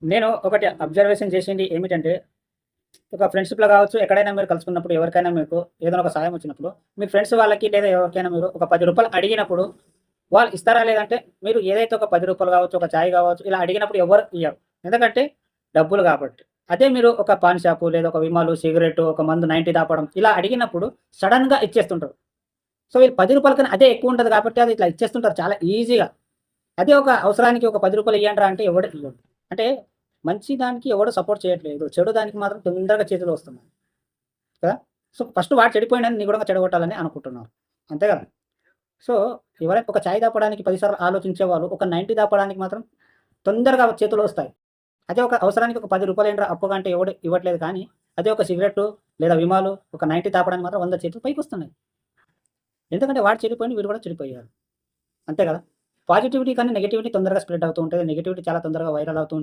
నేను ఒకటి అబ్జర్వేషన్ చేసింది ఏమిటంటే, ఒక ఫ్రెండ్‌షిప్‌లో కావచ్చు, ఎక్కడైనా మీరు కలుసుకున్నప్పుడు ఎవరికైనా మీకు ఏదైనా ఒక సహాయం వచ్చినప్పుడు, మీ ఫ్రెండ్స్ వాళ్ళకి లేదా ఎవరికైనా మీరు ఒక రూ. 10 అడిగినప్పుడు, వాళ్ళు ఇస్తారా? లేదంటే మీరు ఏదైతే ఒక రూ. 10 కావచ్చు, ఒక చాయ్ కావచ్చు, ఇలా అడిగినప్పుడు ఎవ్వరు ఇయ్యరు. ఎందుకంటే డబ్బులు కాబట్టి. అదే మీరు ఒక పాన్ షాపు లేదా ఒక విమలు, సిగరెట్టు, ఒక మందు 90 దాపడం ఇలా అడిగినప్పుడు సడెన్‌గా ఇచ్చేస్తుంటారు. సో, వీళ్ళు రూ. 10 కన్నా అదే ఎక్కువుంటది కాబట్టి అది ఇట్లా ఇచ్చేస్తుంటారు చాలా ఈజీగా. అదే ఒక అవసరానికి ఒక రూ. 10 ఇయ్యండ్రా అంటే ఎవడు ఇయ్యడు. అంటే మంచి దానికి ఎవడు సపోర్ట్ చేయట్లేదు. చెడు దానికి మాత్రం తొందరగా చేతులు వస్తున్నాయి. కదా! సో, ఫస్ట్ వాడు చెడిపోయిండని నీ కూడా చెడగొట్టాలని అనుకుంటున్నారు. అంతే కదా! సో, ఎవరైనా ఒక చాయ్ తాపడానికి 10 సార్లు ఆలోచించేవాళ్ళు ఒక 90 తాపడానికి మాత్రం తొందరగా చేతులు వస్తాయి. అదే ఒక అవసరానికి ఒక రూ. 10 ఏంట్రా అప్పుగా అంటే ఎవడు ఇవ్వట్లేదు కానీ, అదే ఒక సిగరెట్టు లేదా విమాలు ఒక 90 తాపడానికి మాత్రం 100 చేతులు పైకొస్తున్నాయి. ఎందుకంటే వాడు చెడిపోయిండు వీడు కూడా చెడిపోయారు. అంతే కదా! పాజిటివిటీ కన్నా నెగటివిటీ తొందరగా స్ప్రెడ్ అవుతూ ఉంటది. నెగటివిటీ చాలా తొందరగా వైరల్ అవుతూ